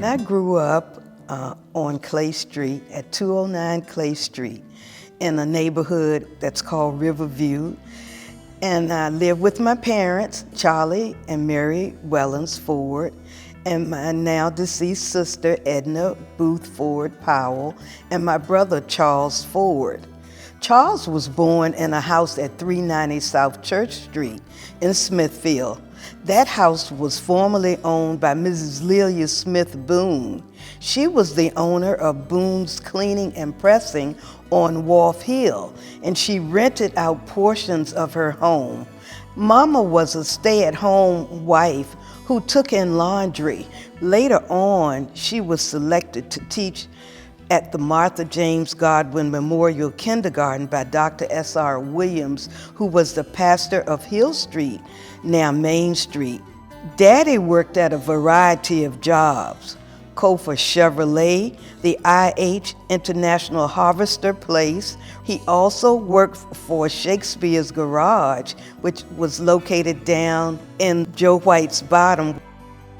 I grew up on Clay Street at 209 Clay Street in a neighborhood that's called Riverview. And I lived with my parents, Charlie and Mary Wellens Ford, and my now deceased sister, Edna Booth Ford Powell, and my brother, Charles Ford. Charles was born in a house at 390 South Church Street in Smithfield. That house was formerly owned by Mrs. Lelia Smith Boone. She was the owner of Boone's Cleaning and Pressing on Wharf Hill, and she rented out portions of her home. Mama was a stay-at-home wife who took in laundry. Later on, she was selected to teach at the Martha James Godwin Memorial Kindergarten by Dr. S.R. Williams, who was the pastor of Hill Street, now Main Street. Daddy worked at a variety of jobs. Kofa Chevrolet, the I.H. International Harvester Place. He also worked for Shakespeare's Garage, which was located down in Joe White's Bottom.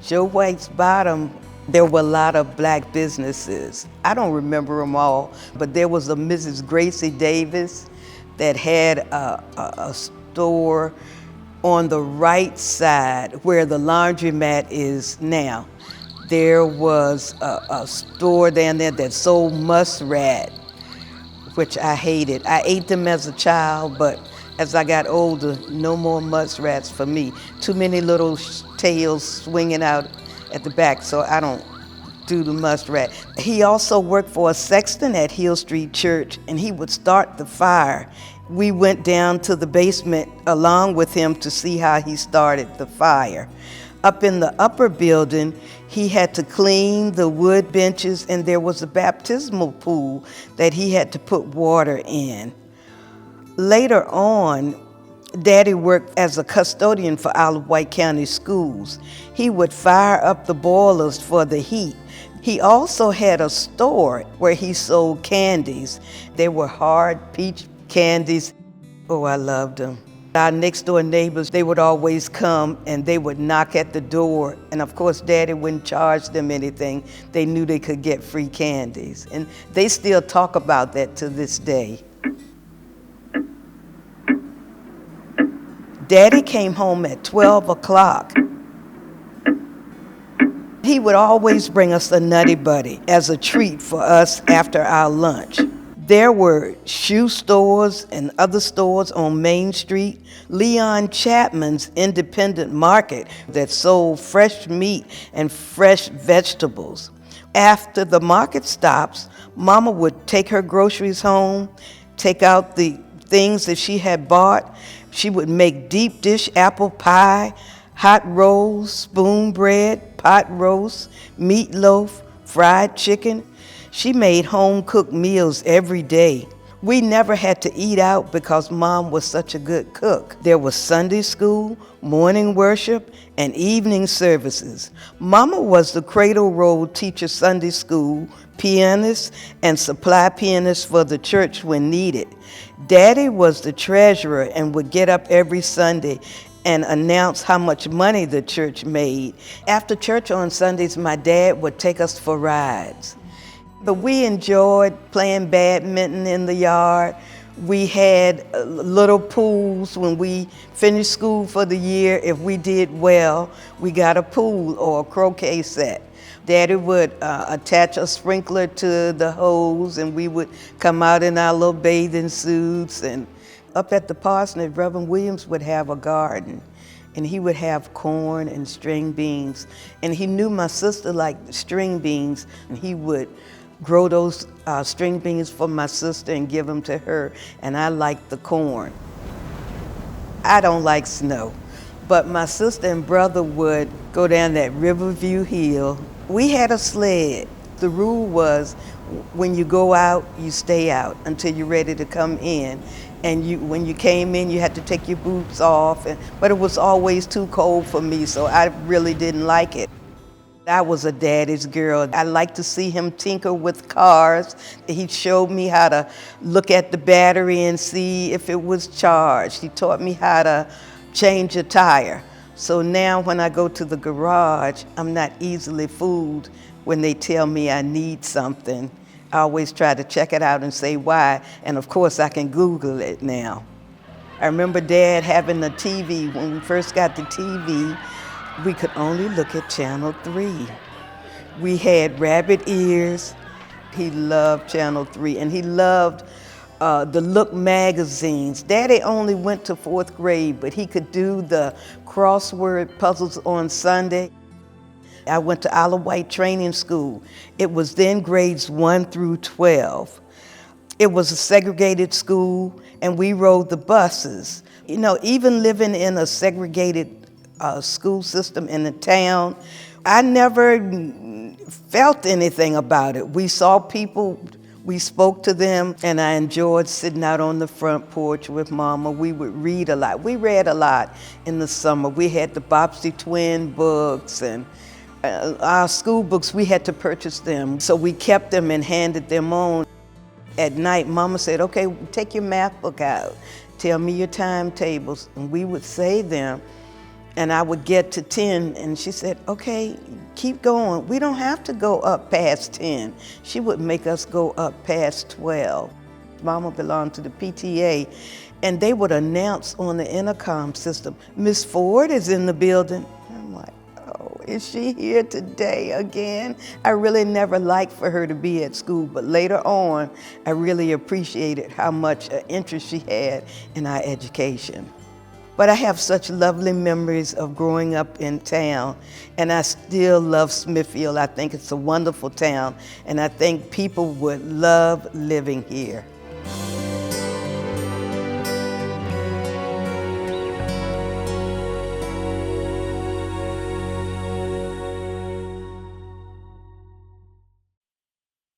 Joe White's Bottom, there were a lot of black businesses. I don't remember them all, but there was a Mrs. Gracie Davis that had a store on the right side where the laundromat is now. There was a store down there that sold muskrat, which I hated. I ate them as a child, but as I got older, no more muskrats for me. Too many little tails swinging out at the back, so I don't do the muskrat. He also worked for a sexton at Hill Street Church, and he would start the fire. We went down to the basement along with him to see how he started the fire. Up in the upper building, he had to clean the wood benches, and there was a baptismal pool that he had to put water in. Later on, Daddy worked as a custodian for Isle of Wight County schools. He would fire up the boilers for the heat. He also had a store where he sold candies. They were hard peach candies. Oh, I loved them. Our next door neighbors, they would always come and they would knock at the door. And of course, Daddy wouldn't charge them anything. They knew they could get free candies. And they still talk about that to this day. Daddy came home at 12 o'clock. He would always bring us a Nutty Buddy as a treat for us after our lunch. There were shoe stores and other stores on Main Street, Leon Chapman's independent market that sold fresh meat and fresh vegetables. After the market stops, Mama would take her groceries home, take out the things that she had bought. She would make deep dish apple pie, hot rolls, spoon bread, pot roast, meatloaf, fried chicken. She made home-cooked meals every day. We never had to eat out because Mom was such a good cook. There was Sunday school, morning worship, and evening services. Mama was the cradle roll teacher Sunday school, pianist, and supply pianist for the church when needed. Daddy was the treasurer and would get up every Sunday and announce how much money the church made. After church on Sundays, my dad would take us for rides. But we enjoyed playing badminton in the yard. We had little pools when we finished school for the year. If we did well, we got a pool or a croquet set. Daddy would attach a sprinkler to the hose, and we would come out in our little bathing suits. And up at the parsonage, Reverend Williams would have a garden, and he would have corn and string beans. And he knew my sister liked string beans, and he would grow those string beans for my sister and give them to her, and I liked the corn. I don't like snow, but my sister and brother would go down that Riverview Hill. We had a sled. The rule was when you go out, you stay out until you're ready to come in. And when you came in, you had to take your boots off, but it was always too cold for me, so I really didn't like it. I was a daddy's girl. I liked to see him tinker with cars. He showed me how to look at the battery and see if it was charged. He taught me how to change a tire. So now when I go to the garage, I'm not easily fooled when they tell me I need something. I always try to check it out and say why, and of course I can Google it now. I remember Dad having the TV. When we first got the TV, we could only look at Channel 3. We had rabbit ears. He loved Channel 3, and he loved the Look magazines. Daddy only went to 4th grade, but he could do the crossword puzzles on Sunday. I went to Isle of Wight Training School. It was then grades 1 through 12. It was a segregated school, and we rode the buses. You know, even living in a segregated school system in the town, I never felt anything about it. We saw people, we spoke to them, and I enjoyed sitting out on the front porch with Mama. We would read a lot. We read a lot in the summer. We had the Bobbsey Twin books, and our school books, we had to purchase them. So we kept them and handed them on. At night, Mama said, okay, take your math book out. Tell me your timetables. And we would say them, and I would get to 10, and she said, okay, keep going. We don't have to go up past 10. She would make us go up past 12. Mama belonged to the PTA, and they would announce on the intercom system, Miss Ford is in the building. I'm like, oh, is she here today again? I really never liked for her to be at school, but later on, I really appreciated how much interest she had in our education. But I have such lovely memories of growing up in town, and I still love Smithfield. I think it's a wonderful town, and I think people would love living here.